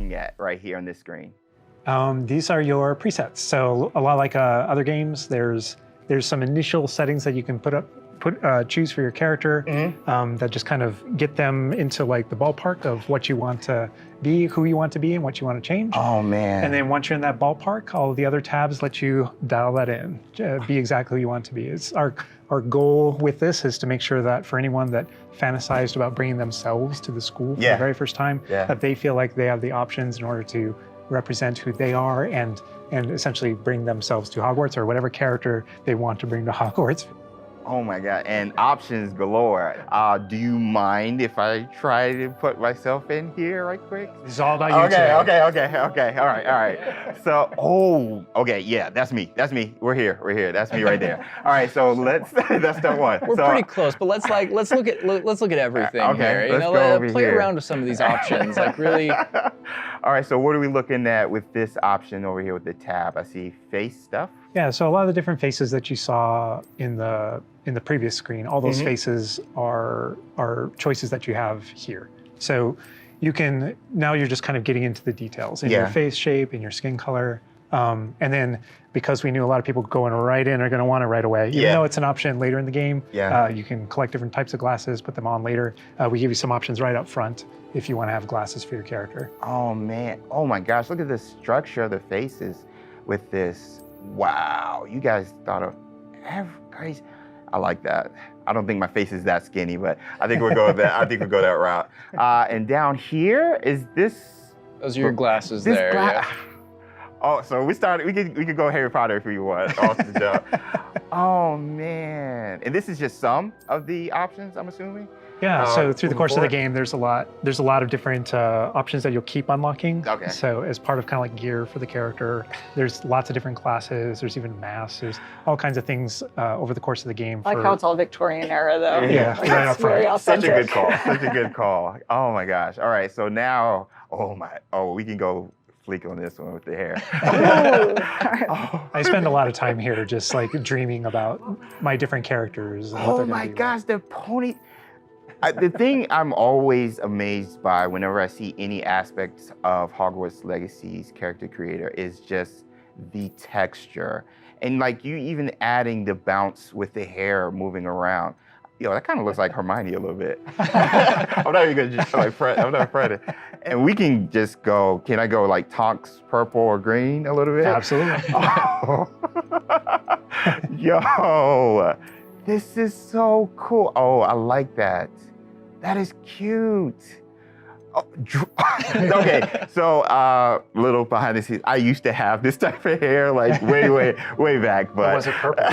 looking at right here on this screen? These are your presets. So a lot like other games, there's some initial settings that you can choose for your character that just kind of get them into like the ballpark of what you want to be, who you want to be, and what you want to change. Oh man! And then once you're in that ballpark, all of the other tabs let you dial that in, be exactly who you want to be. It's our goal with this is to make sure that for anyone that fantasized about bringing themselves to the school for the very first time, that they feel like they have the options in order to represent who they are and essentially bring themselves to Hogwarts or whatever character they want to bring to Hogwarts. Oh my God, and options galore. Do you mind if I try to put myself in here right quick? It's all about you today. Okay, all right. So, yeah, that's me. We're here, that's me right there. All right, so that's step one. We're pretty close, but let's look at everything here. You know, play around with some of these options, like really. All right, so what are we looking at with this option over here with the tab? I see face stuff. Yeah, so a lot of the different faces that you saw in the previous screen, all those faces are choices that you have here. So you can, now you're just kind of getting into the details in your face shape, in your skin color. And then because we knew a lot of people going right in are gonna want it right away, even though it's an option later in the game, you can collect different types of glasses, put them on later. We give you some options right up front if you wanna have glasses for your character. Oh man, oh my gosh, look at the structure of the faces with this. Wow, you guys thought of every crazy. I like that. I don't think my face is that skinny, but I think we'll go with that. I think we'll go that route. And down here is this. Those are your glasses there. Oh, so we could go Harry Potter if we want. Off the jump. Oh man, and this is just some of the options, I'm assuming. Yeah, so through the course of the game, there's a lot of different options that you'll keep unlocking. Okay. So as part of kind of like gear for the character, there's lots of different classes, there's even masks, there's all kinds of things over the course of the game. I like how it's all Victorian era though. Yeah, like, right up front. Such a good call. Oh my gosh. All right, so now, we can go fleek on this one with the hair. I spend a lot of time here just like dreaming about my different characters. And oh my gosh, the pony. The thing I'm always amazed by whenever I see any aspects of Hogwarts Legacy's character creator is just the texture. And like you even adding the bounce with the hair moving around. Yo, that kind of looks like Hermione a little bit. I'm not even gonna just I'm not fretting. And we can just go, can I go like Tonks purple or green a little bit? Absolutely. Oh. Yo, this is so cool. Oh, I like that. That is cute. Oh, okay, so little behind the scenes. I used to have this type of hair like way back, but was it purple?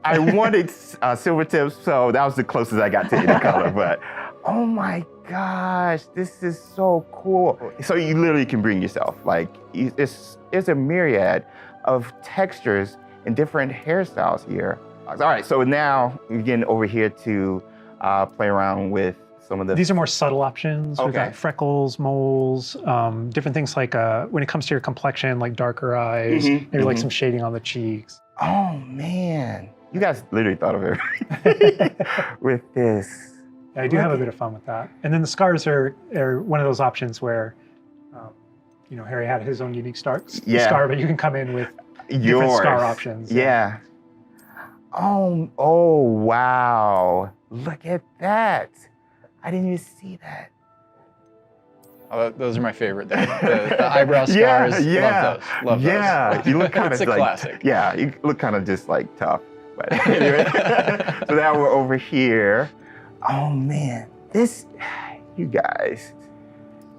I wanted silver tips, so that was the closest I got to any color. But oh my gosh, this is so cool. So you literally can bring yourself. Like it's a myriad of textures and different hairstyles here. All right, so now we're getting over here to play around with some of the... These are more subtle options. We've got freckles, moles, different things like when it comes to your complexion, like darker eyes, maybe like some shading on the cheeks. Oh man, you guys literally thought of everything with this. Yeah, I do have a bit of fun with that. And then the scars are one of those options where, Harry had his own unique scar, but you can come in with different scar options. Yeah. Oh, wow. Look at that. I didn't even see that. Oh, those are my favorite. The eyebrow scars. Love those. Yeah, you look kind of like, classic. Yeah, you look kind of just like tough. But anyway, so now we're over here. Oh man, you guys,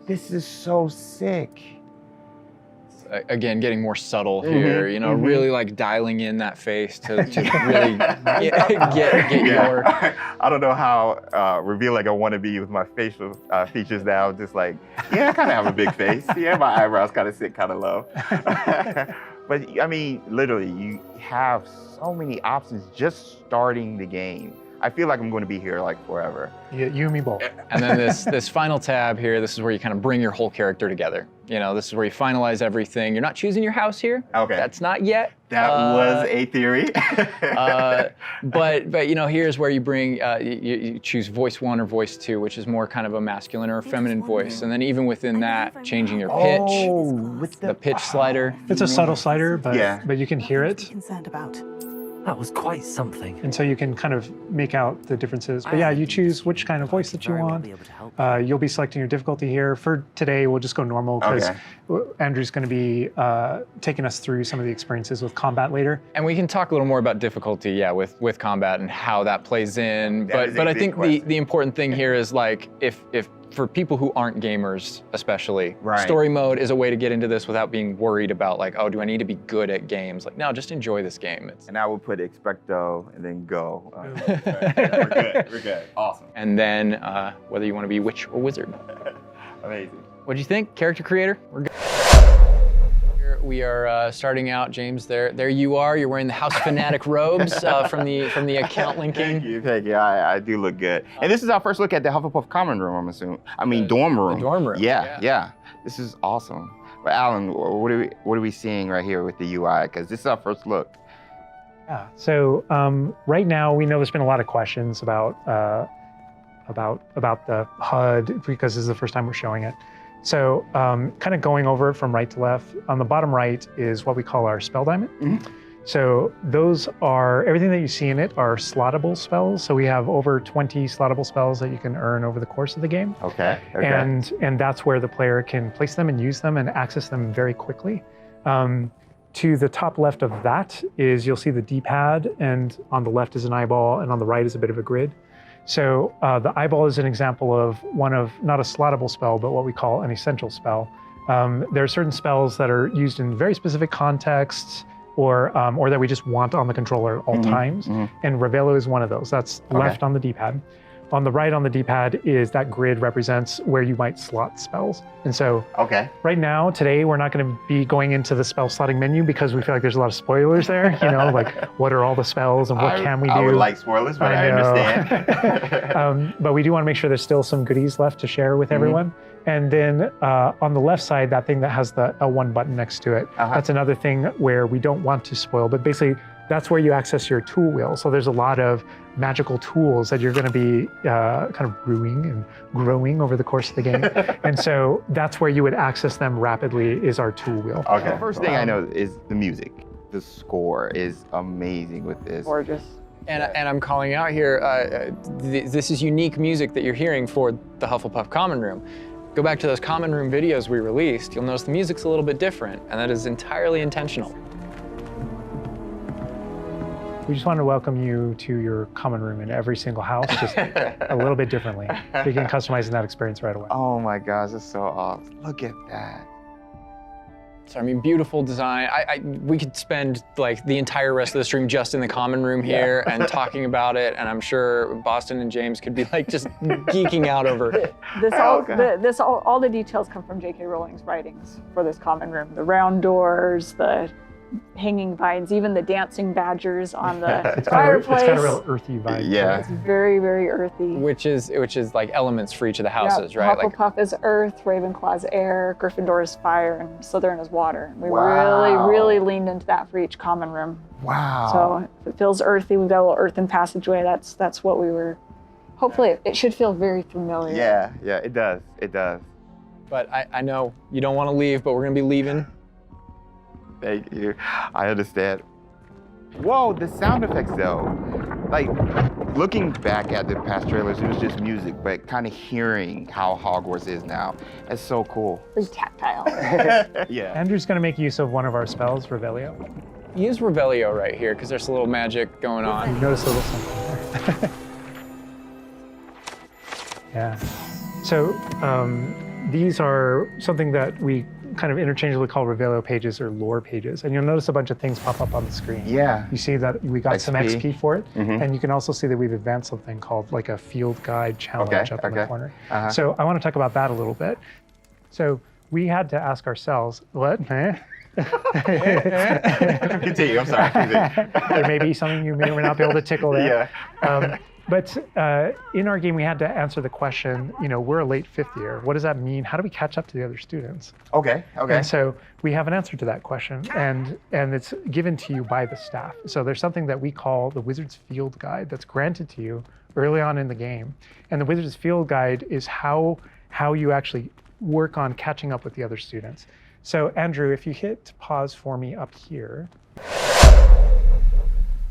this is so sick. Again, getting more subtle here, really like dialing in that face to really get your... I don't know how revealing I want to be with my facial features now. Just like, I kind of have a big face. Yeah, my eyebrows kind of sit kind of low. But I mean, literally, you have so many options just starting the game. I feel like I'm going to be here like forever. You and me both. And then this final tab here, this is where you kind of bring your whole character together. You know, this is where you finalize everything. You're not choosing your house here. Okay. That's not yet. That was a theory. But you know, here's where you bring you choose voice 1 or voice 2, which is more kind of a masculine or a feminine voice, and then even within that, changing your pitch, with the pitch slider. It's a subtle slider, but Yeah. but you can hear it, Concerned about. That was quite something. and so you can kind of make out the differences. But yeah, you choose which kind of voice that you want. You'll be selecting your difficulty here. For today, we'll just go normal because Andrew's going to be taking us through some of the experiences with combat later. And we can talk a little more about difficulty, yeah, with combat and how that plays in. That is a But I big think question. the important thing here is like if for people who aren't gamers, especially, Right. story mode is a way to get into this without being worried about like, oh, do I need to be good at games? Like, no, just enjoy this game. It's, And I will put expecto and then go. We're good. We're good. Awesome. and then whether you want to be witch or wizard. Amazing. What'd you think, character creator? We're good. We are starting out, James. There you are. You're wearing the House Fanatic robes from the account linking. Thank you. I do look good. And this is our first look at the Hufflepuff common room, I'm assuming. I mean, dorm room. The dorm room. Yeah. This is awesome. But Alan, what are we seeing right here with the UI? Because this is our first look. Yeah. So right now, we know there's been a lot of questions about the HUD because this is the first time we're showing it. So kind of going over it from right to left, on the bottom right is what we call our spell diamond. Mhm. So those are, everything that you see in it are slottable spells. So we have over 20 slottable spells that you can earn over the course of the game. Okay. And that's where the player can place them and use them and access them very quickly. To the top left of that is, you'll see the D-pad, and on the left is an eyeball, and on the right is a bit of a grid. So the eyeball is an example of one of, not a slottable spell, but what we call an essential spell. There are certain spells that are used in very specific contexts, or that we just want on the controller at all times. And Revelio is one of those. That's left on the D-pad. On the right on the D-pad is that grid represents where you might slot spells. And so right now, today, we're not going to be going into the spell slotting menu because we feel like there's a lot of spoilers there. You know, like what are all the spells and what can we do? I would like spoilers, but I understand. But we do want to make sure there's still some goodies left to share with everyone. And then on the left side, that thing that has the L1 button next to it, that's another thing where we don't want to spoil, but basically that's where you access your tool wheel. So there's a lot of magical tools that you're going to be kind of brewing and growing over the course of the game. And so that's where you would access them rapidly, is our tool wheel. Okay. The first thing I know is the music. The score is amazing with this. Gorgeous. And I'm calling out here, this is unique music that you're hearing for the Hufflepuff Common Room. Go back to those Common Room videos we released, you'll notice the music's a little bit different, and that is entirely intentional. We just want to welcome you to your common room in every single house, just a little bit differently. Begin customizing that experience right away. Oh my gosh, that's so awesome. Look at that. So I mean, beautiful design. We could spend like the entire rest of the stream just in the common room here and talking about it, and I'm sure Boston and James could be like just geeking out over it. All the details come from J.K. Rowling's writings for this common room. The round doors, the hanging vines, even the dancing badgers on the fireplace. It's got a real earthy vibe. Yeah. It's very, very earthy. Which is like elements for each of the houses, right? Like, Hufflepuff is earth, Ravenclaw's air, Gryffindor is fire, and Slytherin is water. We Wow. really leaned into that for each common room. Wow. So it feels earthy. We've got a little earthen passageway. That's what we were. Hopefully, it should feel very familiar. Yeah, it does. It does. but I know you don't want to leave, but we're gonna be leaving. Thank you. I understand. Whoa, the sound effects though. Like, looking back at the past trailers, it was just music, but kind of hearing how Hogwarts is now, it's so cool. Very tactile. Yeah. Andrew's going to make use of one of our spells, Revelio. Use Revelio right here, because there's a little magic going on. You notice a little something there. Yeah. So these are something that we kind of interchangeably call Revelio pages or lore pages. And you'll notice a bunch of things pop up on the screen. Yeah. You see that we got some XP. XP for it. Mhm. And you can also see that we've advanced something called like a field guide challenge up in the corner. Uh-huh. So I want to talk about that a little bit. So we had to ask ourselves, what? Continue, I'm sorry. Continue. There may be something you may or may not be able to tickle there. Yeah. But in our game, we had to answer the question, we're a late fifth year. What does that mean? How do we catch up to the other students? Okay. And so we have an answer to that question, and it's given to you by the staff. So there's something that we call the Wizard's Field Guide that's granted to you early on in the game. And the Wizard's Field Guide is how you actually work on catching up with the other students. So Andrew, if you hit pause for me up here,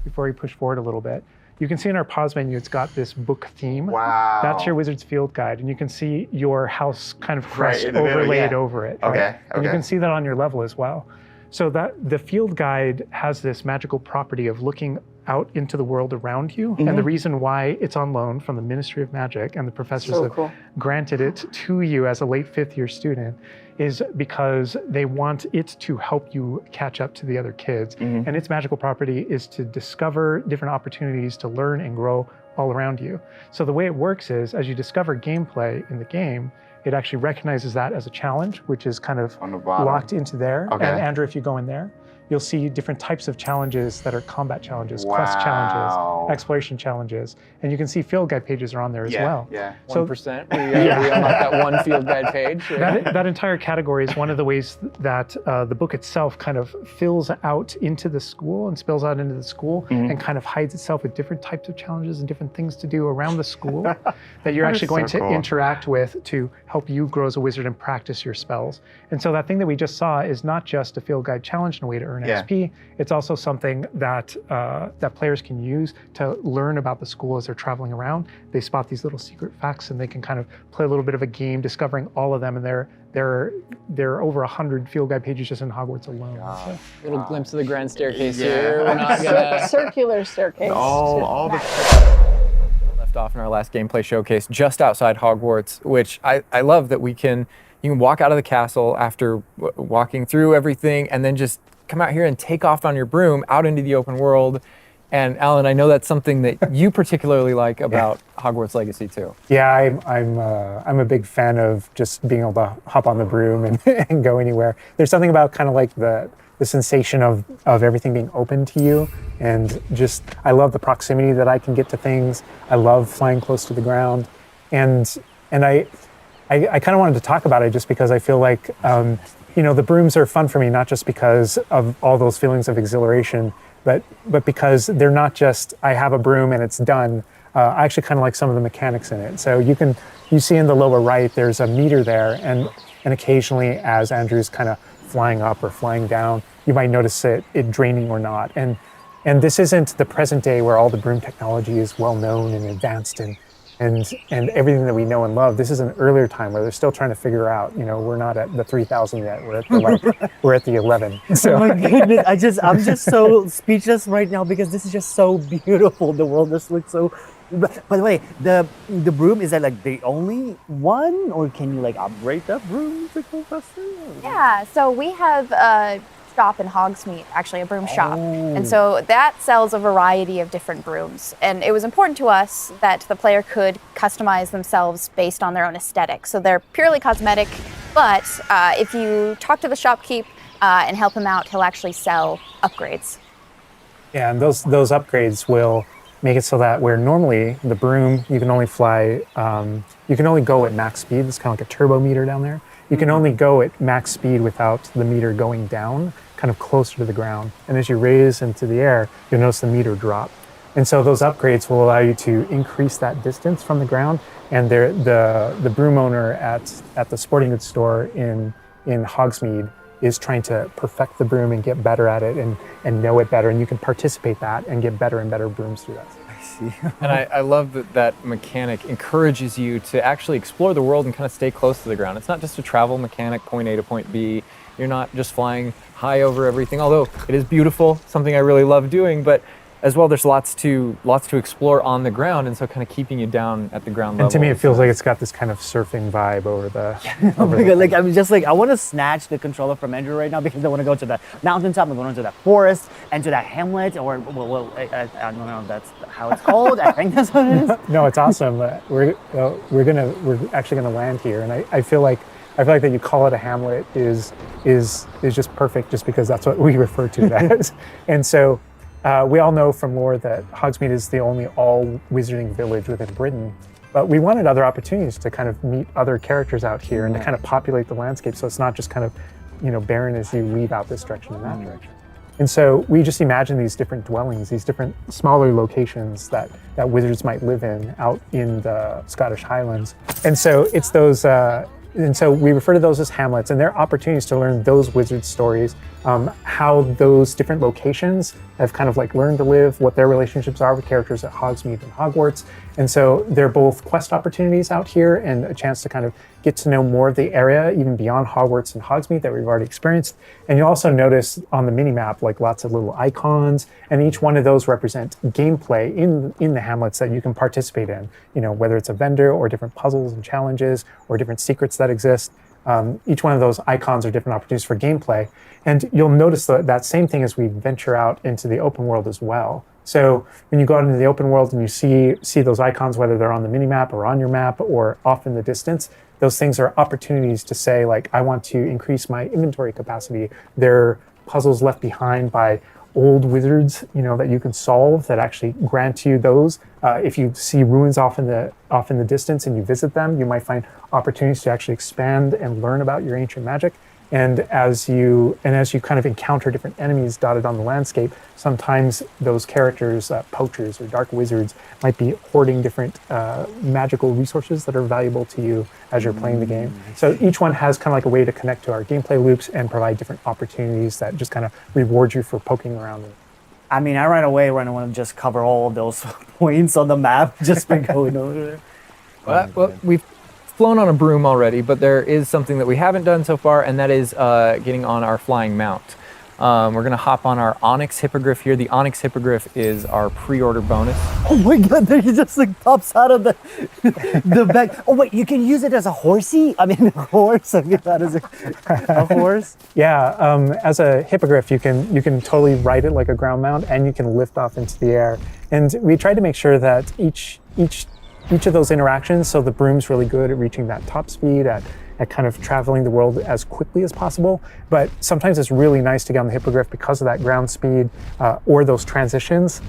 before you push forward a little bit, you can see in our pause menu, it's got this book theme. Wow. That's your Wizard's Field Guide. And you can see your house kind of crest in the middle, overlaid over it. Okay, right? And you can see that on your level as well. So that the field guide has this magical property of looking out into the world around you. And the reason why it's on loan from the Ministry of Magic and the professors have granted it to you as a late fifth year student is because they want it to help you catch up to the other kids. And its magical property is to discover different opportunities to learn and grow all around you. So the way it works is, as you discover gameplay in the game, it actually recognizes that as a challenge, which is kind of locked into there. Okay. And Andrew, if you go in there, you'll see different types of challenges that are combat challenges, quest challenges, exploration challenges. And you can see field guide pages are on there as well. Yeah. 1%. We unlock that one field guide page. That entire category is one of the ways that the book itself kind of fills out into the school and spills out into the school and kind of hides itself with different types of challenges and different things to do around the school that you're actually going to interact with to help you grow as a wizard and practice your spells. And so that thing that we just saw is not just a field guide challenge and a way to earn XP. It's also something that that players can use to learn about the school as they're traveling around. They spot these little secret facts and they can kind of play a little bit of a game discovering all of them. And there are over 100 field guide pages just in Hogwarts alone. So. Little glimpse of the grand staircase here. We're not gonna circular staircase. All the left off in our last gameplay showcase just outside Hogwarts, which I love that you can walk out of the castle after walking through everything and then just come out here and take off on your broom out into the open world. And Alan, I know that's something that you particularly like about Hogwarts Legacy too. Yeah, I'm a big fan of just being able to hop on the broom and go anywhere. There's something about kind of like the sensation of everything being open to you, and just I love the proximity that I can get to things. I love flying close to the ground, and I kind of wanted to talk about it just because I feel like the brooms are fun for me, not just because of all those feelings of exhilaration, but because they're not just I have a broom and it's done. I actually kind of like some of the mechanics in it. So you see in the lower right, there's a meter there, and occasionally as Andrew's kind of flying up or flying down, you might notice it draining or not. And this isn't the present day where all the broom technology is well known and advanced and everything that we know and love. This is an earlier time where they're still trying to figure out, we're not at the 3,000 yet. We're at the 11. So. Oh my goodness, I'm just so speechless right now because this is just so beautiful. The world just looks so. By the way, the broom, is that like the only one, or can you like upgrade that broom to go faster? Yeah, so we have a shop in Hogsmeade, actually a broom shop. And so that sells a variety of different brooms. And it was important to us that the player could customize themselves based on their own aesthetic. So they're purely cosmetic, but if you talk to the shopkeep and help him out, he'll actually sell upgrades. Yeah, and those upgrades will make it so that where normally the broom, you can only fly, you can only go at max speed. It's kind of like a turbo meter down there. You can only go at max speed without the meter going down, kind of closer to the ground. And as you raise into the air, you'll notice the meter drop. And so those upgrades will allow you to increase that distance from the ground. And the broom owner at the sporting goods store in Hogsmeade is trying to perfect the broom and get better at it and know it better. And you can participate that and get better and better brooms through that. And I love that mechanic encourages you to actually explore the world and kind of stay close to the ground. It's not just a travel mechanic, point A to point B. You're not just flying high over everything, although it is beautiful, something I really love doing, but as well, there's lots to explore on the ground, and so kind of keeping you down at the ground level. And to me, it feels like it's got this kind of surfing vibe over the. Oh my god! Like I'm just like I want to snatch the controller from Andrew right now because I want to go to the mountaintop, I'm going to that forest, and to that hamlet, or I don't know if that's how it's called. I think that's what it is. No, it's awesome. We're actually gonna land here, and I feel like that you call it a hamlet is just perfect, just because that's what we refer to it as, and so. we all know from lore that Hogsmeade is the only all wizarding village within Britain. But we wanted other opportunities to kind of meet other characters out here and to kind of populate the landscape, so it's not just kind of, barren as you leave out this direction and that direction. And so we just imagine these different dwellings, these different smaller locations that wizards might live in out in the Scottish Highlands. And so it's those, and so we refer to those as hamlets, and they're opportunities to learn those wizard stories, how those different locations have kind of like learned to live, what their relationships are with characters at Hogsmeade and Hogwarts. And so they're both quest opportunities out here and a chance to kind of get to know more of the area, even beyond Hogwarts and Hogsmeade that we've already experienced. And you also notice on the mini-map, like lots of little icons, and each one of those represent gameplay in the hamlets that you can participate in, whether it's a vendor or different puzzles and challenges or different secrets that exist. Each one of those icons are different opportunities for gameplay. And you'll notice that same thing as we venture out into the open world as well. So when you go out into the open world and you see those icons, whether they're on the mini-map or on your map or off in the distance, those things are opportunities to say, like, I want to increase my inventory capacity. They're puzzles left behind by old wizards, that you can solve that actually grant you those. If you see ruins off in the distance and you visit them, you might find opportunities to actually expand and learn about your ancient magic. And as you kind of encounter different enemies dotted on the landscape, sometimes those characters, poachers or dark wizards, might be hoarding different magical resources that are valuable to you as you're playing the game. So each one has kind of like a way to connect to our gameplay loops and provide different opportunities that just kind of reward you for poking around. I mean, I ran away when I want to just cover all of those points on the map, just by going over there. Well, we've flown on a broom already, but there is something that we haven't done so far, and that is getting on our flying mount. We're gonna hop on our Onyx Hippogriff here. The Onyx Hippogriff is our pre-order bonus. Oh my god, there he just like pops out of the back. Oh wait, you can use it as a horsey? I mean, a horse? I mean, that is a horse? Yeah, as a hippogriff, you can totally ride it like a ground mount, and you can lift off into the air. And we tried to make sure that each of those interactions, so the broom's really good at reaching that top speed, at kind of traveling the world as quickly as possible, but sometimes it's really nice to get on the hippogriff because of that ground speed or those transitions,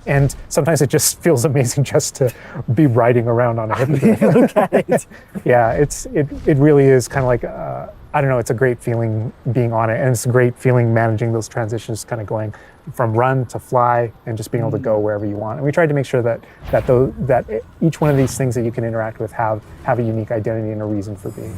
and sometimes it just feels amazing just to be riding around on a hippogriff. Look at it. Yeah, it really is kind of like, I don't know, it's a great feeling being on it, and it's a great feeling managing those transitions, kind of going from run to fly and just being able to go wherever you want. And we tried to make sure that each one of these things that you can interact with have a unique identity and a reason for being.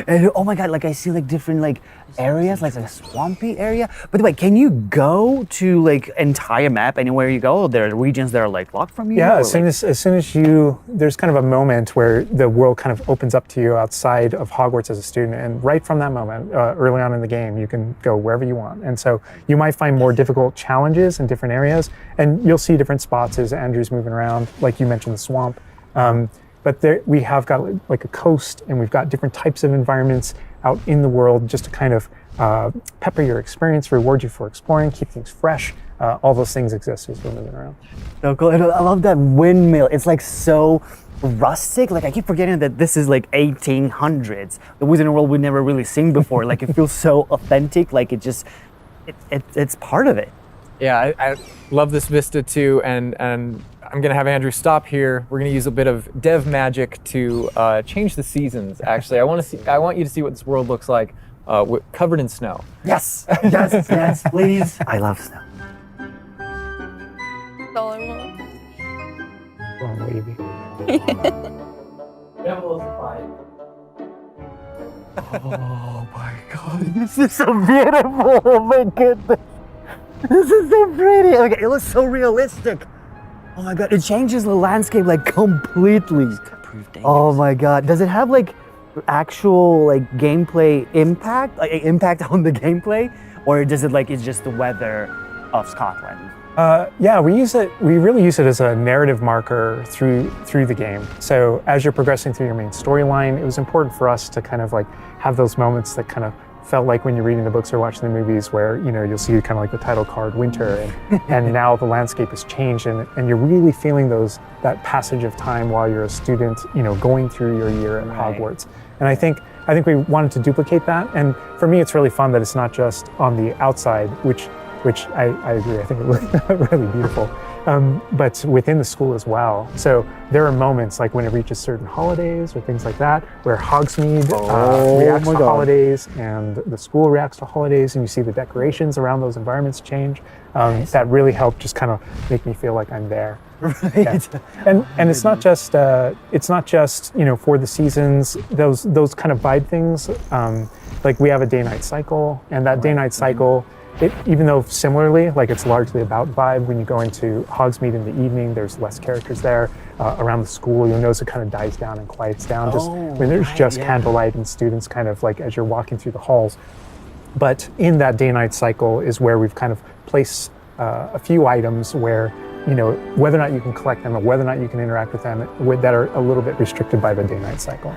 And oh my god, like I see like different like areas, like a swampy area. By the way, can you go to like entire map anywhere you go? Or there are regions that are like locked from you? Yeah, as soon as you, there's kind of a moment where the world kind of opens up to you outside of Hogwarts as a student, and right from that moment, early on in the game, you can go wherever you want. And so you might find more difficult challenges in different areas, and you'll see different spots as Andrew's moving around, like you mentioned, the swamp. But there, we have got like a coast, and we've got different types of environments out in the world just to kind of pepper your experience, reward you for exploring, keep things fresh. All those things exist as we're moving around. So cool. And I love that windmill. It's like so rustic. Like I keep forgetting that this is like 1800s. The Wizarding World we've never really seen before. Like it feels so authentic. Like it's part of it. Yeah, I love this vista too, and I'm gonna have Andrew stop here. We're gonna use a bit of dev magic to change the seasons. Actually, I want you to see what this world looks like covered in snow. Yes, yes, yes, please. I love snow. That's all I want. Wrong wavy. Oh my god, this is so beautiful. Oh my goodness. This is so pretty. Okay, it looks so realistic. Oh my god, it changes the landscape like completely. Oh my god, does it have like actual like gameplay impact, like impact on the gameplay, or does it like it's just the weather of Scotland? Yeah, we really use it as a narrative marker through the game. So as you're progressing through your main storyline, it was important for us to kind of like have those moments that kind of felt like when you're reading the books or watching the movies where, you'll see kind of like the title card, winter, and now the landscape has changed, and you're really feeling that passage of time while you're a student, going through your year at Hogwarts. And I think we wanted to duplicate that. And for me, it's really fun that it's not just on the outside, which which I agree. I think it looked really beautiful. But within the school as well. So there are moments like when it reaches certain holidays or things like that, where Hogsmeade reacts to holidays and the school reacts to holidays, and you see the decorations around those environments change. That really helped just kind of make me feel like I'm there. Right. Yeah. And it's not just for the seasons, those kind of vibe things. Like we have a day-night cycle, and that day-night cycle, even though similarly, like it's largely about vibe, when you go into Hogsmeade in the evening, there's less characters there. Around the school, you'll notice it kind of dies down and quiets down just when there's just candlelight and students kind of like as you're walking through the halls. But in that day-night cycle is where we've kind of placed a few items where, whether or not you can collect them or whether or not you can interact with them that are a little bit restricted by the day-night cycle.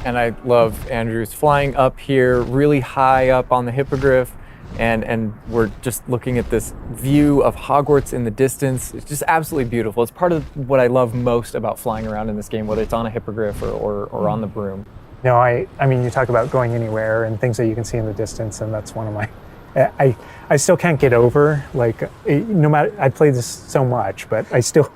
And I love Andrew's flying up here, really high up on the hippogriff. And we're just looking at this view of Hogwarts in the distance. It's just absolutely beautiful. It's part of what I love most about flying around in this game, whether it's on a hippogriff or on the broom. I mean, you talk about going anywhere and things that you can see in the distance, and that's one of my, I still can't get over, like, no matter, I played this so much, but I still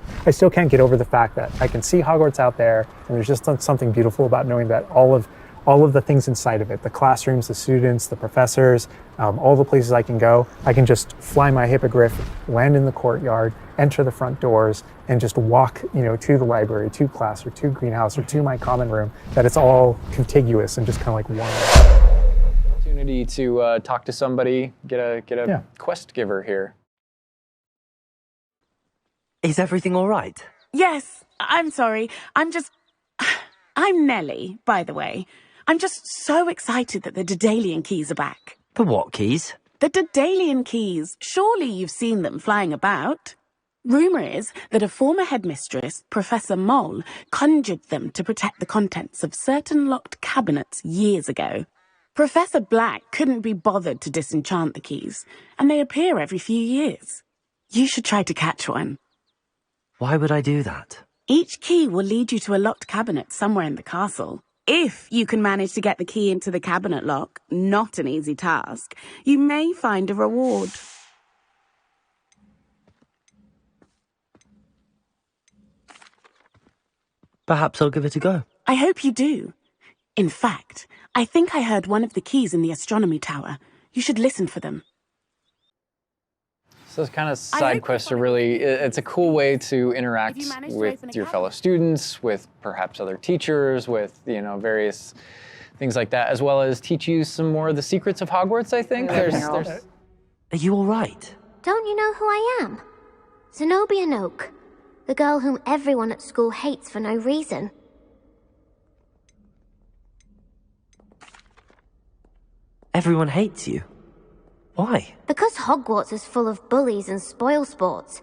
can't get over the fact that I can see Hogwarts out there, and there's just something beautiful about knowing that all of the things inside of it, the classrooms, the students, the professors, all the places I can go, I can just fly my hippogriff, land in the courtyard, enter the front doors, and just walk, to the library, to class, or to greenhouse, or to my common room, that it's all contiguous and just kind of like one. Opportunity to talk to somebody, get a quest giver here. Is everything all right? Yes, I'm sorry. I'm Nellie, by the way. I'm just so excited that the Daedalian keys are back. The what keys? The Daedalian keys. Surely you've seen them flying about. Rumour is that a former headmistress, Professor Moll, conjured them to protect the contents of certain locked cabinets years ago. Professor Black couldn't be bothered to disenchant the keys, and they appear every few years. You should try to catch one. Why would I do that? Each key will lead you to a locked cabinet somewhere in the castle. If you can manage to get the key into the cabinet lock, not an easy task, you may find a reward. Perhaps I'll give it a go. I hope you do. In fact, I think I heard one of the keys in the astronomy tower. You should listen for them. So those kind of side quests are really, it's a cool way to interact with your fellow students, with perhaps other teachers, with, various things like that, as well as teach you some more of the secrets of Hogwarts, I think. Are you all right? Don't you know who I am? Zenobia Noak, the girl whom everyone at school hates for no reason. Everyone hates you. Why? Because Hogwarts is full of bullies and spoilsports.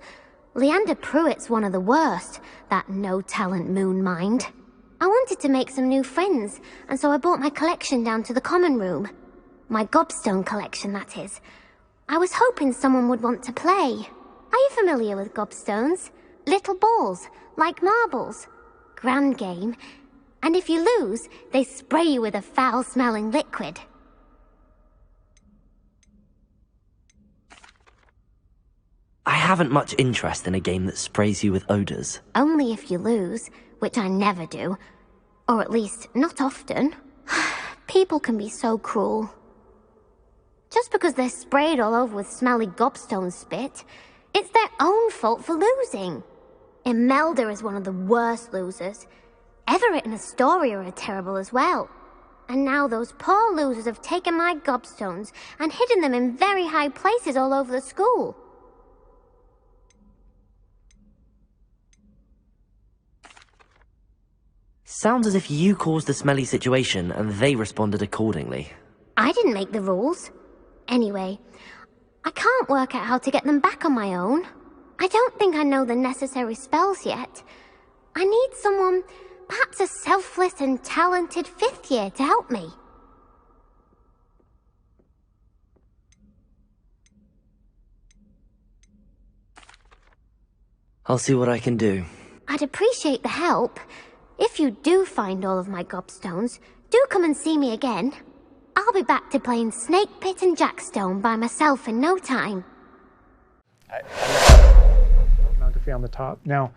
Leander Pruitt's one of the worst, that no-talent moon mind. I wanted to make some new friends, and so I brought my collection down to the common room. My gobstone collection, that is. I was hoping someone would want to play. Are you familiar with gobstones? Little balls, like marbles. Grand game. And if you lose, they spray you with a foul-smelling liquid. I haven't much interest in a game that sprays you with odors. Only if you lose, which I never do. Or at least, not often. People can be so cruel. Just because they're sprayed all over with smelly gobstone spit, it's their own fault for losing. Imelda is one of the worst losers. Everett and Astoria are terrible as well. And now those poor losers have taken my gobstones and hidden them in very high places all over the school. Sounds as if you caused the smelly situation and they responded accordingly. I didn't make the rules. Anyway, I can't work out how to get them back on my own. I don't think I know the necessary spells yet. I need someone, perhaps a selfless and talented fifth year to help me. I'll see what I can do. I'd appreciate the help. If you do find all of my gobstones, do come and see me again. I'll be back to playing Snake Pit and Jackstone by myself in no time. Iconography on the top. Now,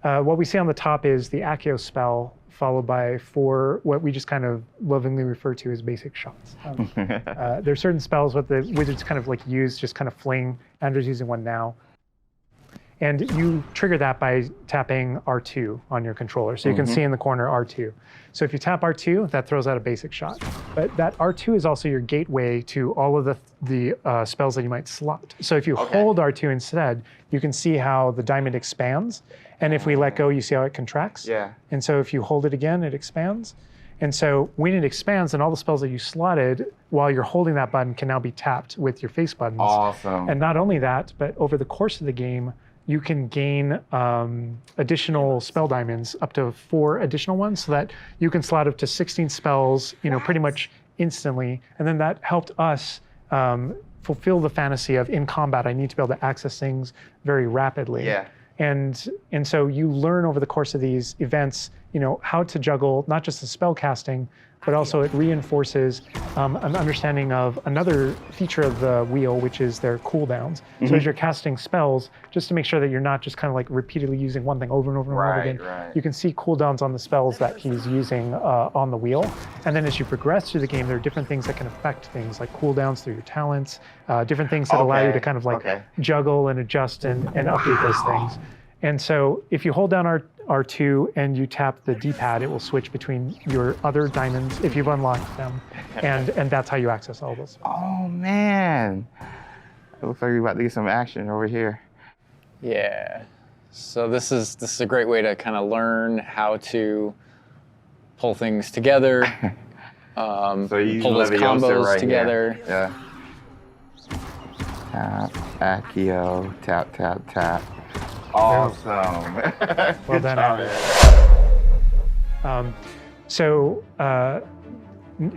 what we see on the top is the Accio spell, followed by 4 what we just kind of lovingly refer to as basic shots. There are certain spells what the wizards kind of like use, just kind of fling. Andrew's using one now. And you trigger that by tapping R2 on your controller. So you can see in the corner R2. So if you tap R2, that throws out a basic shot. But that R2 is also your gateway to all of the spells that you might slot. So if you hold R2 instead, you can see how the diamond expands. And if we let go, you see how it contracts. Yeah. And so if you hold it again, it expands. And so when it expands, then all the spells that you slotted while you're holding that button can now be tapped with your face buttons. Awesome. And not only that, but over the course of the game, you can gain additional spell diamonds, up to 4 additional ones, so that you can slot up to 16 spells, pretty much instantly. And then that helped us fulfill the fantasy of in combat, I need to be able to access things very rapidly. Yeah. And so you learn over the course of these events, how to juggle not just the spell casting, but also it reinforces an understanding of another feature of the wheel, which is their cooldowns. So as you're casting spells, just to make sure that you're not just kind of like repeatedly using one thing over and over and over again, you can see cooldowns on the spells that he's using on the wheel. And then as you progress through the game, there are different things that can affect things like cooldowns through your talents, different things that allow you to kind of like juggle and adjust and update those things. And so if you hold down R2 and you tap the D-pad, it will switch between your other diamonds if you've unlocked them. And that's how you access all those. Oh, man. It looks like we're about to get some action over here. Yeah. So this is a great way to kind of learn how to pull things together, So you pull those combos right together. Here. Yeah. Tap, Accio, tap, tap, tap. Awesome. Well done, Andrew. So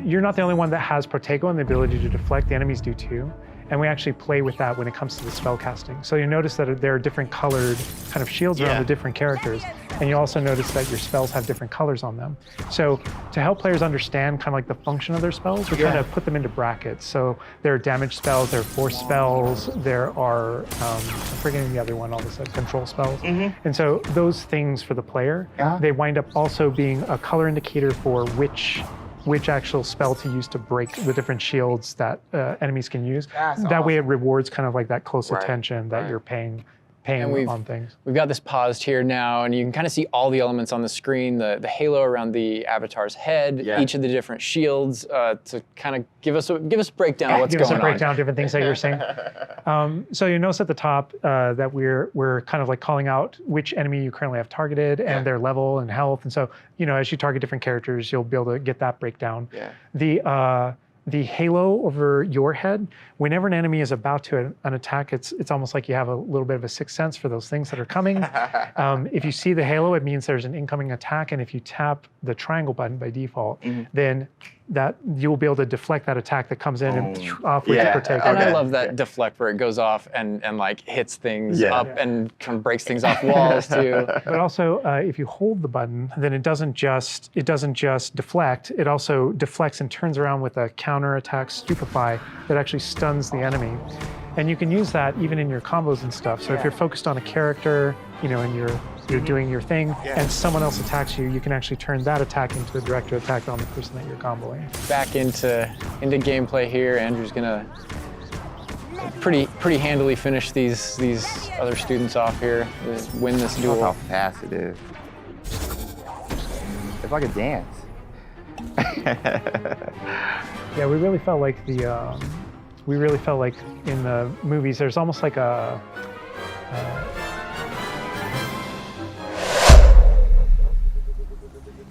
you're not the only one that has Protego and the ability to deflect. The enemies do too. And we actually play with that when it comes to the spell casting. So you notice that there are different colored kind of shields around the different characters. And you also notice that your spells have different colors on them. So to help players understand kind of like the function of their spells, we're trying to put them into brackets. So there are damage spells, there are force spells, there are, I'm forgetting the other one, all this control spells. And so those things for the player, they wind up also being a color indicator for which actual spell to use to break the different shields that enemies can use. That way it rewards kind of like that close attention that you're paying on things. We've got this paused here now, and you can kind of see all the elements on the screen, the halo around the avatar's head, each of the different shields, to kind of give us a breakdown of what's going on. Give us a breakdown of different things that you're saying. So you notice at the top that we're kind of like calling out which enemy you currently have targeted and their level and health. And so, as you target different characters, you'll be able to get that breakdown. The halo over your head, whenever an enemy is about to an attack, it's almost like you have a little bit of a sixth sense for those things that are coming. If you see the halo, it means there's an incoming attack, and if you tap the triangle button by default, then that you will be able to deflect that attack that comes in and off with the Protego. And I love that deflect where it goes off and like hits things up and kind of breaks things off walls too. But also, if you hold the button, then it doesn't just deflect. It also deflects and turns around with a counter attack stupefy that actually stuns the enemy. And you can use that even in your combos and stuff. So if you're focused on a character, and you're doing your thing, and someone else attacks you, you can actually turn that attack into a direct attack on the person that you're comboing. Back into gameplay here. Andrew's gonna pretty handily finish these other students off here. Win this duel. Look how fast it is. It's like a dance. Yeah, we really felt like in the movies, there's almost like a.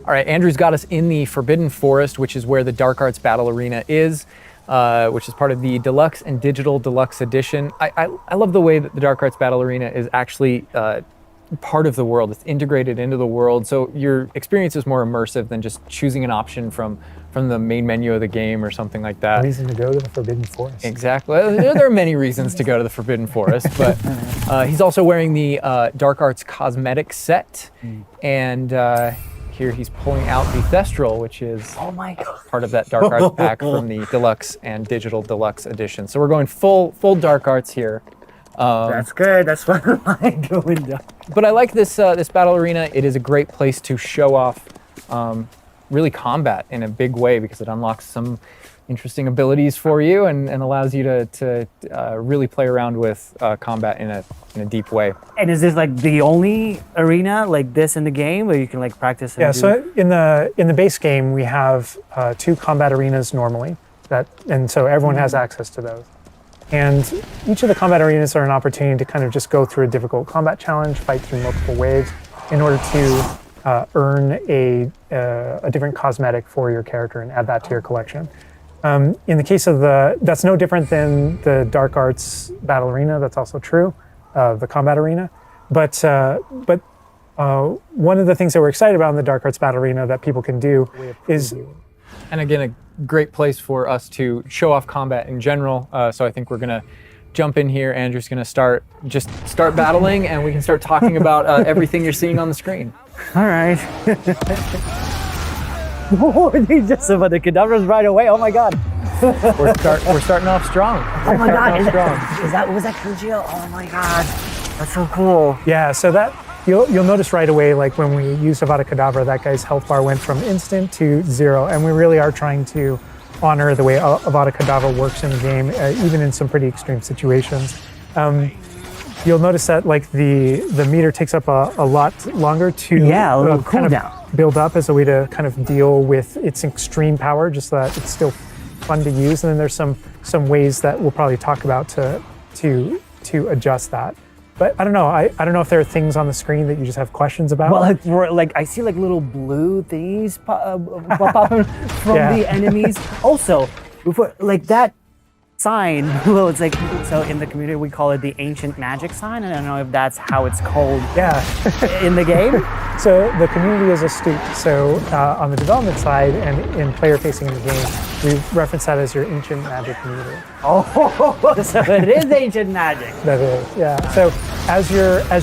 All right, Andrew's got us in the Forbidden Forest, which is where the Dark Arts Battle Arena is, which is part of the Deluxe and Digital Deluxe Edition. I love the way that the Dark Arts Battle Arena is actually part of the world. It's integrated into the world, so your experience is more immersive than just choosing an option from the main menu of the game or something like that. Reason to go to the Forbidden Forest. Exactly. There are many reasons to go to the Forbidden Forest, but he's also wearing the Dark Arts cosmetic set, and here he's pulling out the Thestral, which is Oh my god. part of that Dark Arts pack from the Deluxe and Digital Deluxe edition. So we're going full Dark Arts here. That's good. That's what I like going down. But I like this this battle arena. It is a great place to show off really combat in a big way because it unlocks some interesting abilities for you and allows you to really play around with combat in a deep way. And is this like the only arena like this in the game where you can like practice? And Yeah, do- so in the base game we have 2 combat arenas normally, and so everyone has access to those. And each of the combat arenas are an opportunity to kind of just go through a difficult combat challenge, fight through multiple waves, in order to earn a different cosmetic for your character and add that to your collection. In the case of that's no different than the Dark Arts Battle Arena. That's also true, the combat arena. But one of the things that we're excited about in the Dark Arts Battle Arena that people can do is, And again, a great place for us to show off combat in general. So I think we're gonna jump in here. Andrew's gonna start battling, and we can start talking about everything you're seeing on the screen. All right. Oh, they just about the cadavers right away. Oh my god. We're starting off strong. Oh my god. Starting off strong. Was that Kujio? Oh my god. That's so cool. yeah, so that you'll notice right away, like when we used Avada Kedavra, that guy's health bar went from instant to 0, and we really are trying to honor the way Avada Kedavra works in the game, even in some pretty extreme situations. You'll notice that like the meter takes up a lot longer to Yeah, a little kind cooldown. of build up as a way to kind of deal with its extreme power, just so that it's still fun to use. And then there's some ways that we'll probably talk about to adjust that. But I don't know. I don't know if there are things on the screen that you just have questions about. Well, like I see like little blue things pop up from Yeah. the enemies. Also, before like that sign, well, it's like, so in the community we call it the ancient magic sign. I don't know if that's how it's called yeah. in the game. So the community is astute. So on the development side and in player facing in the game, we reference that as your ancient magic meter. Oh, so it is ancient magic. That is, yeah. So as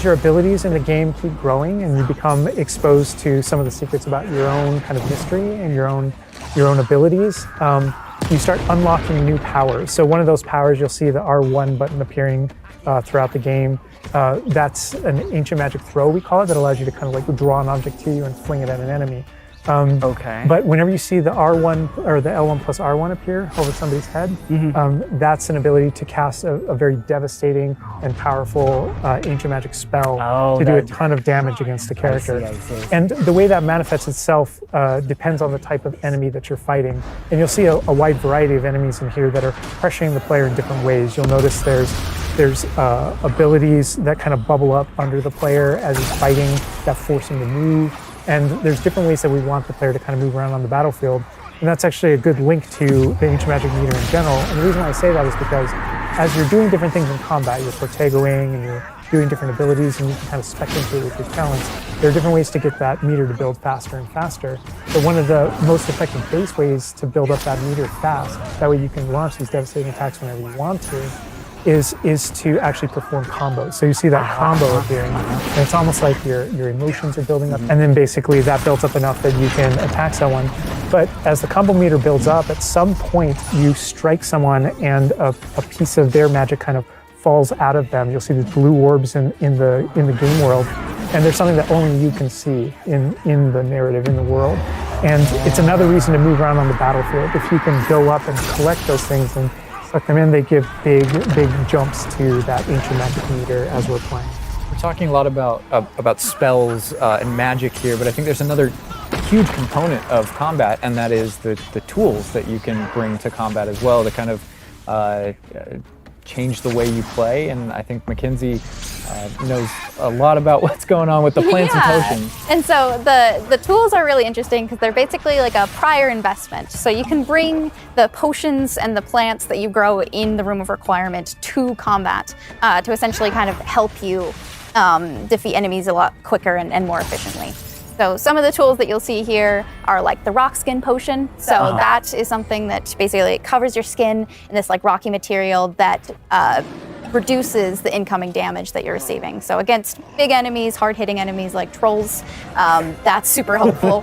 your abilities in the game keep growing and you become exposed to some of the secrets about your own kind of mystery and your own abilities, you start unlocking new powers. So one of those powers, you'll see the R1 button appearing throughout the game. That's an ancient magic throw, we call it, that allows you to kind of like draw an object to you and fling it at an enemy. Okay. But whenever you see the R1 or the L1 plus R1 appear over somebody's head, that's an ability to cast a very devastating and powerful ancient magic spell to do a ton of damage against the character. I see. And the way that manifests itself depends on the type of enemy that you're fighting. And you'll see a wide variety of enemies in here that are pressuring the player in different ways. You'll notice there's abilities that kind of bubble up under the player as he's fighting that force him to move. And there's different ways that we want the player to kind of move around on the battlefield. And that's actually a good link to the ancient magic meter in general. And the reason why I say that is because as you're doing different things in combat, you're Cortegoing and you're doing different abilities and you can kind of spec into it with your talents, there are different ways to get that meter to build faster and faster. But one of the most effective base ways to build up that meter fast, that way you can launch these devastating attacks whenever you want to, is to actually perform combos. So you see that combo appearing, and it's almost like your emotions are building up, and then basically that builds up enough that you can attack someone. But as the combo meter builds up, at some point you strike someone and a piece of their magic kind of falls out of them. You'll see these blue orbs in the game world, and there's something that only you can see in the narrative, in the world. And it's another reason to move around on the battlefield. If you can go up and collect those things and suck them in, they give big jumps to that ancient magic meter as we're playing. We're talking a lot about spells and magic here, but I think there's another huge component of combat, and that is the tools that you can bring to combat as well to kind of change the way you play. And I think Mackenzie knows a lot about what's going on with the plants and potions. And so the tools are really interesting because they're basically like a prior investment. So you can bring the potions and the plants that you grow in the Room of Requirement to combat to essentially kind of help you defeat enemies a lot quicker and more efficiently. So some of the tools that you'll see here are like the rock skin potion. So that is something that basically covers your skin in this like rocky material that reduces the incoming damage that you're receiving. So against big enemies, hard-hitting enemies like trolls, that's super helpful.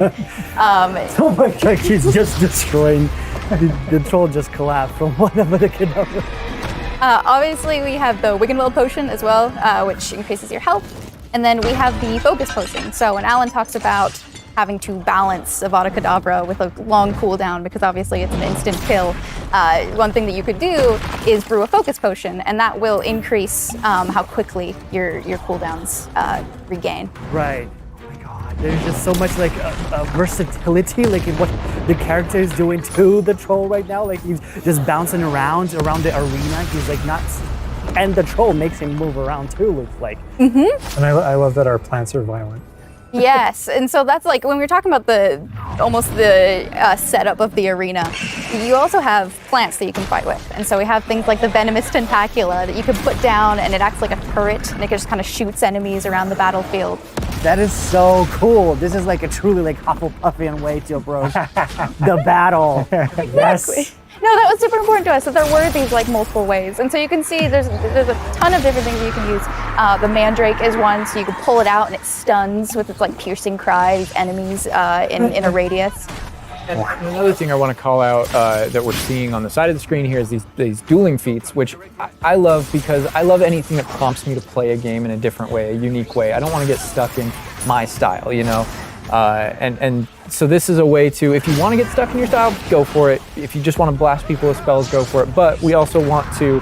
Oh my god, he's just destroying. The troll just collapsed from one of the cadavers. Obviously, we have the Wiggenweld potion as well, which increases your health. And then we have the focus potion. So when Alan talks about having to balance Avada Kedavra with a long cooldown, because obviously it's an instant kill, one thing that you could do is brew a focus potion, and that will increase how quickly your cooldowns regain. Right. Oh my god, there's just so much like versatility, like in what the character is doing to the troll right now. Like he's just bouncing around the arena. He's like not, and the troll makes him move around too. Looks like. And I love that our plants are violent. Yes, and so that's like when we were talking about the setup of the arena, you also have plants that you can fight with. And so we have things like the venomous tentacula that you can put down, and it acts like a turret, and it just kind of shoots enemies around the battlefield. That is so cool. This is like a truly like Hufflepuffian way to approach the battle. Yes. No, that was super important to us, that there were these like multiple ways. And so you can see there's a ton of different things that you can use. The Mandrake is one, so you can pull it out and it stuns with its like piercing cry these enemies in a radius. And another thing I want to call out that we're seeing on the side of the screen here is these dueling feats, which I love because I love anything that prompts me to play a game in a different way, a unique way. I don't want to get stuck in my style, you know? And so this is a way to, if you want to get stuck in your style, go for it. If you just want to blast people with spells, go for it. But we also want to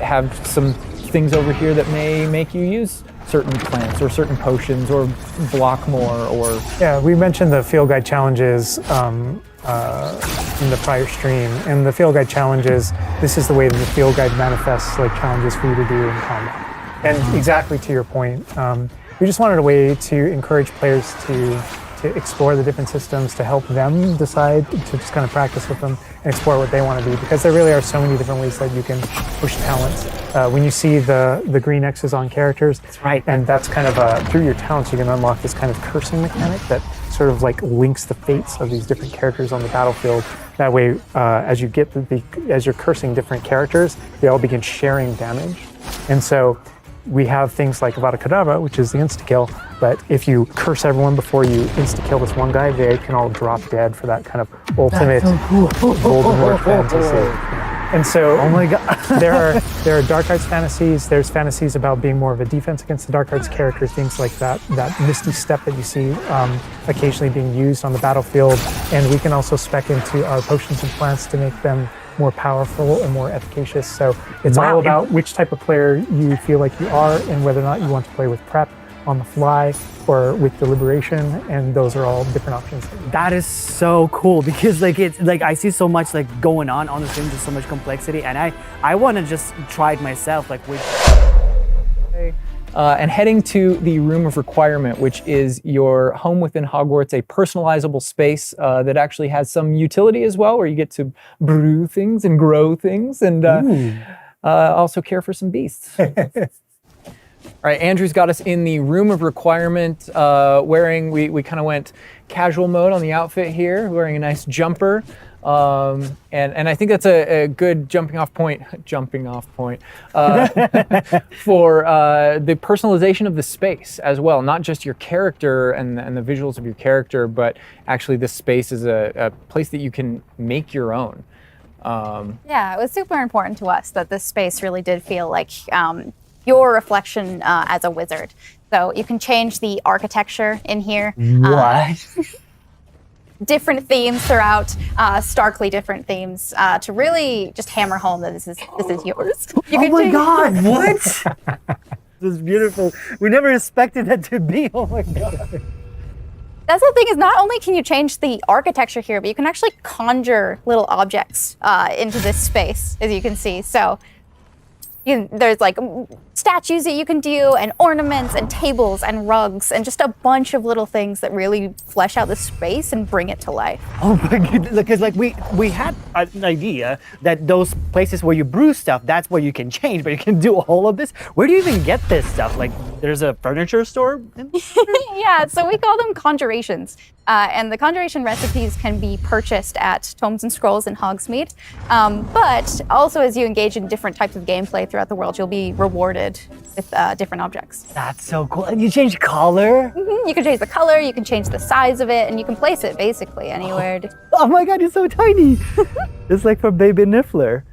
have some things over here that may make you use certain plants or certain potions or block more or... Yeah, we mentioned the field guide challenges in the prior stream. And the field guide challenges, this is the way that the field guide manifests like challenges for you to do in combat. And exactly to your point, we just wanted a way to encourage players to explore the different systems, to help them decide, to just kind of practice with them and explore what they want to do, because there really are so many different ways that you can push talents. When you see the green X's on characters, that's right. And that's kind of through your talents you can unlock this kind of cursing mechanic that sort of like links the fates of these different characters on the battlefield. That way, as you get as you're cursing different characters, they all begin sharing damage, and so we have things like Avada Kedavra, which is the insta-kill, but if you curse everyone before you insta-kill this one guy, they can all drop dead for that kind of ultimate Voldemort fantasy. And so, oh my god, there are dark arts fantasies. There's fantasies about being more of a defense against the dark arts characters, things like that misty step that you see occasionally being used on the battlefield. And we can also spec into our potions and plants to make them more powerful and more efficacious. So it's all about which type of player you feel like you are and whether or not you want to play with prep, on the fly, or with deliberation, and those are all different options. That is so cool, because like it's like I see so much like going on the stream, just so much complexity, and I want to just try it myself, like with. And heading to the Room of Requirement, which is your home within Hogwarts, a personalizable space that actually has some utility as well, where you get to brew things and grow things and also care for some beasts. All right, Andrew's got us in the Room of Requirement, wearing, we kind of went casual mode on the outfit here, wearing a nice jumper. And I think that's a good jumping off point for the personalization of the space as well. Not just your character and the visuals of your character, but actually this space is a place that you can make your own. Yeah, it was super important to us that this space really did feel like your reflection as a wizard. So you can change the architecture in here. What? Different themes throughout, starkly different themes, to really just hammer home that this is yours. Oh my god, what? This is beautiful. We never expected that to be. Oh my god. That's the thing, is not only can you change the architecture here, but you can actually conjure little objects into this space, as you can see. So there's like statues that you can do, and ornaments and tables and rugs and just a bunch of little things that really flesh out the space and bring it to life. Oh my goodness, because like we had an idea that those places where you brew stuff, that's where you can change, but you can do all of this. Where do you even get this stuff? Like there's a furniture store? Yeah, so we call them conjurations. And the conjuration recipes can be purchased at Tomes and Scrolls in Hogsmeade. But also as you engage in different types of gameplay throughout the world, you'll be rewarded with different objects. That's so cool. And you change color? You can change the color, you can change the size of it, and you can place it basically anywhere. Oh my god, it's so tiny. It's like for baby Niffler.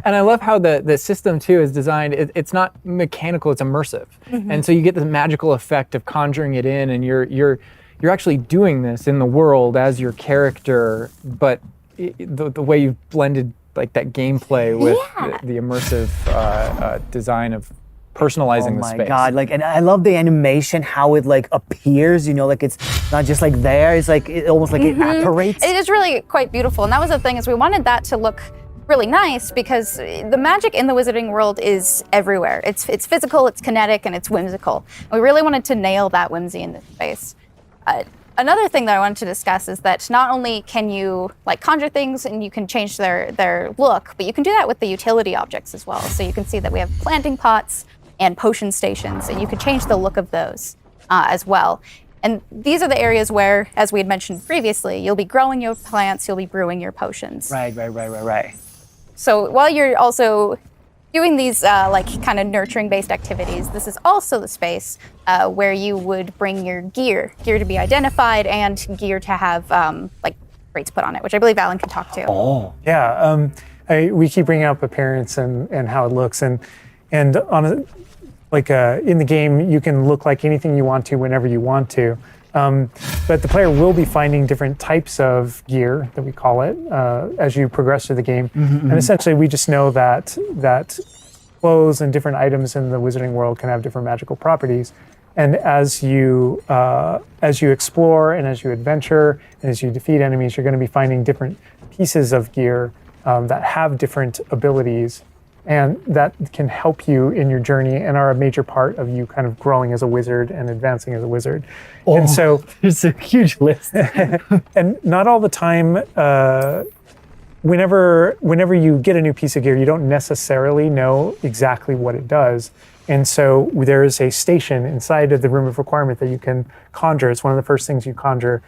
And I love how the system too is designed. It's not mechanical; it's immersive, and so you get the magical effect of conjuring it in, and you're actually doing this in the world as your character. But the way you've blended like that gameplay with the immersive design of personalizing the space. Oh my god, like, and I love the animation, how it like appears, you know, like it's not just like there, it's like it almost like it apparates. It is really quite beautiful, and that was the thing, is we wanted that to look really nice because the magic in the wizarding world is everywhere. It's physical, it's kinetic, and it's whimsical. And we really wanted to nail that whimsy in this space. Another thing that I wanted to discuss is that not only can you like conjure things and you can change their look, but you can do that with the utility objects as well. So you can see that we have planting pots and potion stations, and you can change the look of those as well. And these are the areas where, as we had mentioned previously, you'll be growing your plants, you'll be brewing your potions. Right. So while you're also doing these like kind of nurturing-based activities, this is also the space where you would bring your gear to be identified and gear to have like rates put on it, which I believe Alan can talk to. Oh. Yeah, we keep bringing up appearance and how it looks, and on a, like in the game, you can look like anything you want to whenever you want to. But the player will be finding different types of gear, that we call it, as you progress through the game. And essentially, we just know that clothes and different items in the wizarding world can have different magical properties. And as you explore and as you adventure and as you defeat enemies, you're going to be finding different pieces of gear that have different abilities, and that can help you in your journey and are a major part of you kind of growing as a wizard and advancing as a wizard. And so there's a huge list. And not all the time, whenever you get a new piece of gear, you don't necessarily know exactly what it does. And so there is a station inside of the Room of Requirement that you can conjure. It's one of the first things you conjure,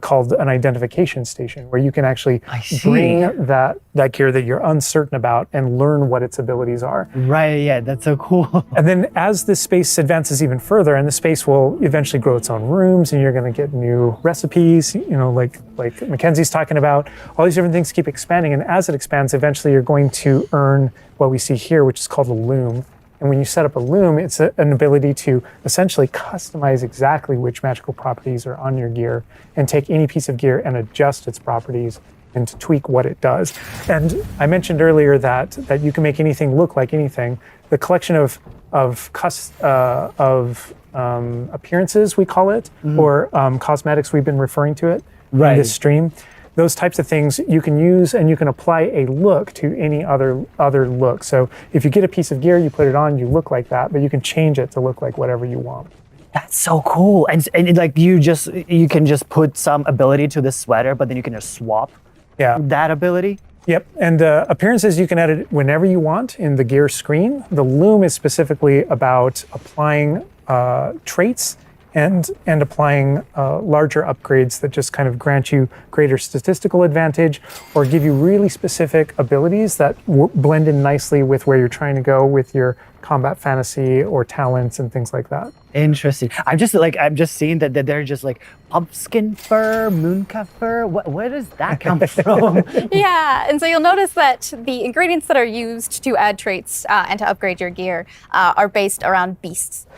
called an identification station, where you can actually bring that gear that you're uncertain about and learn what its abilities are. Right, yeah, that's so cool. And then as the space advances even further, and the space will eventually grow its own rooms, and you're going to get new recipes, you know, like Mackenzie's talking about, all these different things keep expanding. And as it expands, eventually you're going to earn what we see here, which is called a loom. And when you set up a loom, it's an ability to essentially customize exactly which magical properties are on your gear and take any piece of gear and adjust its properties and to tweak what it does. And I mentioned earlier that you can make anything look like anything. The collection of appearances, we call it, or cosmetics, we've been referring to it in this stream. Those types of things you can use, and you can apply a look to any other look. So if you get a piece of gear, you put it on, you look like that, but you can change it to look like whatever you want. That's so cool. And like you can just put some ability to this sweater, but then you can just swap that ability. Yep, and appearances you can edit whenever you want in the gear screen. The loom is specifically about applying traits and applying larger upgrades that just kind of grant you greater statistical advantage or give you really specific abilities that blend in nicely with where you're trying to go with your combat fantasy or talents and things like that. Interesting. I'm just seeing that they're just like pumpkin fur, mooncalf fur. Where does that come from? Yeah, and so you'll notice that the ingredients that are used to add traits and to upgrade your gear are based around beasts.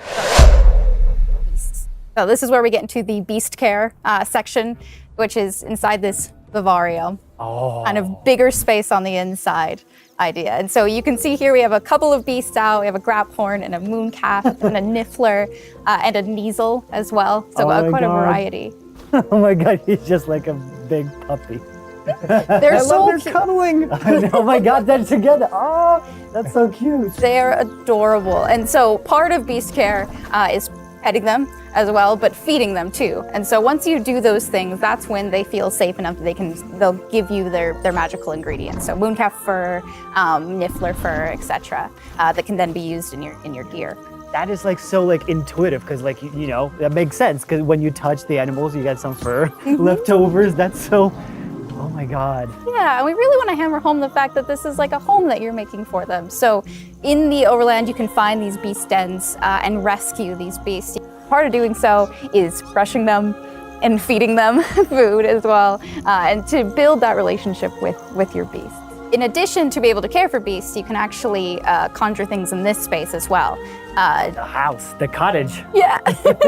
So this is where we get into the beast care section, which is inside this Vivarium. Kind of bigger space on the inside idea. And so you can see here we have a couple of beasts out. We have a graphorn and a mooncalf and a niffler and a Kneasel as well. So quite a variety. Oh my god, he's just like a big puppy. They're so cute. Cuddling. Oh my god, they're together. Oh, that's so cute. They're adorable. And so part of beast care is petting them as well, but feeding them too. And so once you do those things, that's when they feel safe enough that they'll give you their magical ingredients. So mooncalf fur, niffler fur, etc., that can then be used in your gear. That is like so like intuitive because like you know that makes sense because when you touch the animals you get some fur leftovers. That's so. Oh my God. Yeah, and we really want to hammer home the fact that this is like a home that you're making for them. So in the overland, you can find these beast dens and rescue these beasts. Part of doing so is brushing them and feeding them food as well, and to build that relationship with your beasts. In addition to be able to care for beasts, you can actually conjure things in this space as well. The house, the cottage. Yeah,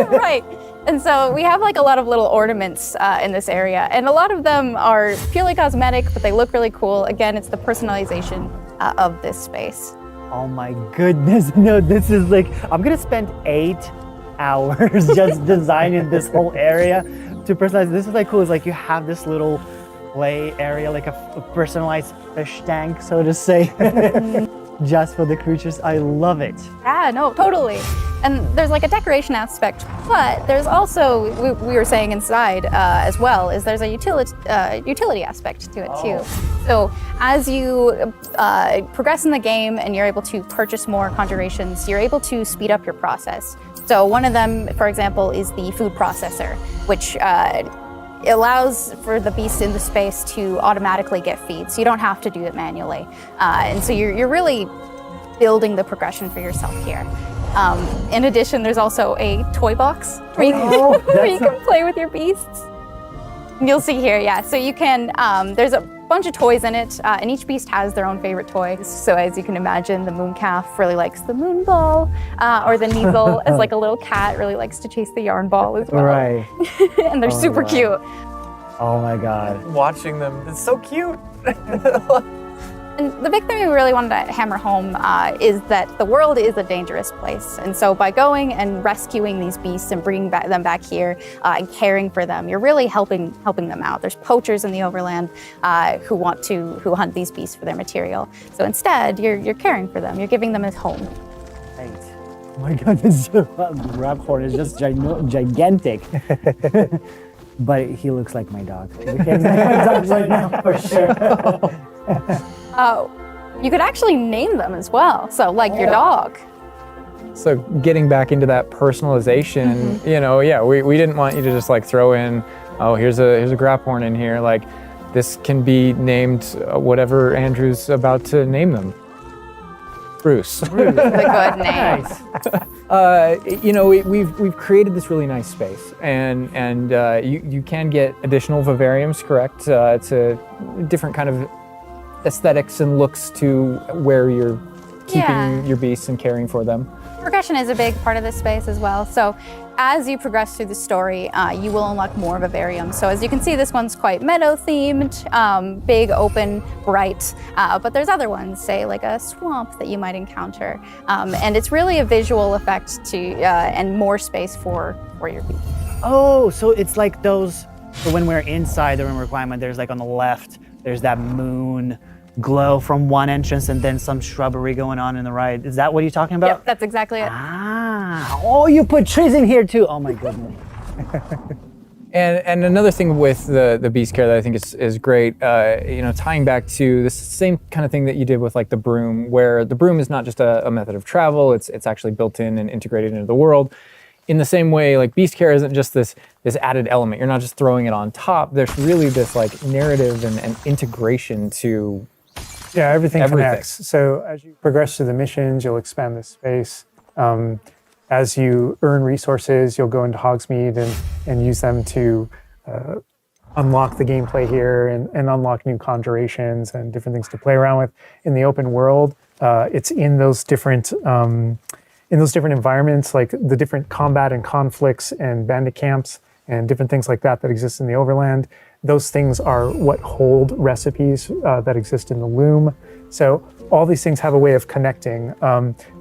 right. And so we have like a lot of little ornaments in this area, and a lot of them are purely cosmetic, but they look really cool. Again, it's the personalization of this space. Oh my goodness, no, this is like, I'm gonna spend 8 hours just designing this whole area to personalize. This is like cool, it's like you have this little play area, like a personalized fish tank, so to say, just for the creatures. I love it. Yeah, no, totally. And there's like a decoration aspect, but there's also, we were saying inside as well, is there's a utility aspect to it too. So as you progress in the game and you're able to purchase more conjurations, you're able to speed up your process. So one of them, for example, is the food processor, which allows for the beast in the space to automatically get feed, so you don't have to do it manually. And so you're really building the progression for yourself here. In addition, there's also a toy box where you can play with your beasts. You'll see here, yeah. So you can, there's a bunch of toys in it, and each beast has their own favorite toys. So as you can imagine, the moon calf really likes the moon ball, or the Kneazle, as like a little cat, really likes to chase the yarn ball as well. Right. And they're super cute. Oh my God. Watching them, it's so cute. And the big thing we really wanted to hammer home is that the world is a dangerous place. And so by going and rescuing these beasts and bringing them back here and caring for them, you're really helping them out. There's poachers in the overland who hunt these beasts for their material. So instead, you're caring for them. You're giving them a home. Right. Oh my God, this Raphorn is just gigantic. But he looks like my dog. He looks like my dog right now for sure. You could actually name them as well. So like your dog. So getting back into that personalization, you know, yeah, we didn't want you to just like throw in, oh, here's a Graphorn in here. Like this can be named whatever Andrew's about to name them. Bruce. It's a good name. You know, we've created this really nice space, and you can get additional vivariums, correct? To different kind of aesthetics and looks to where you're keeping your beasts and caring for them. Progression is a big part of this space as well. So as you progress through the story, you will unlock more vivariums. So as you can see, this one's quite meadow themed, big, open, bright, but there's other ones, say like a swamp that you might encounter. And it's really a visual effect to and more space for your beast. Oh, so it's like those, so when we're inside the room requirement, there's like on the left, there's that moon glow from one entrance and then some shrubbery going on in the right. Is that what you're talking about? Yep, that's exactly it. Ah, oh, you put trees in here too. Oh my goodness. And another thing with the beast care that I think is great, you know, tying back to the same kind of thing that you did with like the broom, where the broom is not just a method of travel, it's actually built in and integrated into the world. In the same way, like beast care isn't just this added element. You're not just throwing it on top. There's really this like narrative and integration to everything connects. So as you progress through the missions, you'll expand this space. As you earn resources, you'll go into Hogsmeade and use them to unlock the gameplay here and unlock new conjurations and different things to play around with. In the open world, it's in those different environments, like the different combat and conflicts and bandit camps and different things like that exist in the overland. Those things are what hold recipes that exist in the loom. So all these things have a way of connecting.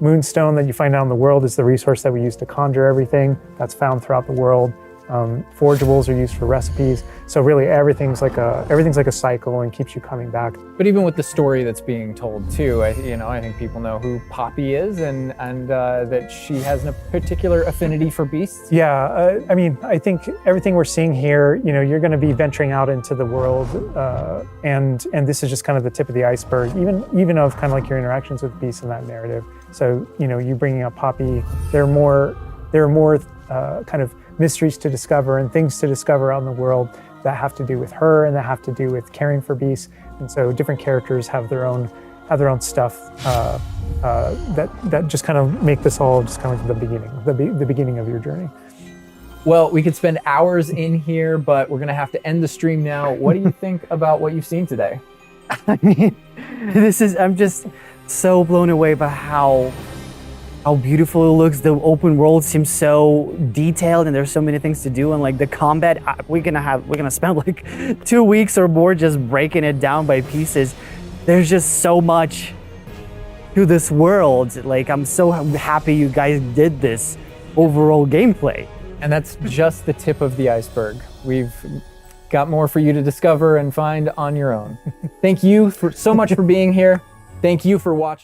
Moonstone that you find out in the world is the resource that we use to conjure everything that's found throughout the world. Forageables are used for recipes. So really everything's like a cycle and keeps you coming back. But even with the story that's being told too, I think people know who Poppy is and that she has a particular affinity for beasts. Yeah, I mean, I think everything we're seeing here, you know, you're going to be venturing out into the world, and this is just kind of the tip of the iceberg, even of kind of like your interactions with beasts in that narrative. So, you know, you bringing up Poppy, there are more kind of mysteries to discover and things to discover out in the world that have to do with her and that have to do with caring for beasts. And so different characters have their own stuff that just kind of make this all just kind of like the beginning of your journey. Well, we could spend hours in here, but we're gonna have to end the stream now. What do you think about what you've seen today? I mean, I'm just so blown away by how beautiful it looks. The open world seems so detailed and there's so many things to do, and like the combat, we're gonna spend like 2 weeks or more just breaking it down by pieces. There's just so much to this world. Like, I'm so happy you guys did this overall gameplay. And that's just the tip of the iceberg. We've got more for you to discover and find on your own. Thank you so much for being here. Thank you for watching.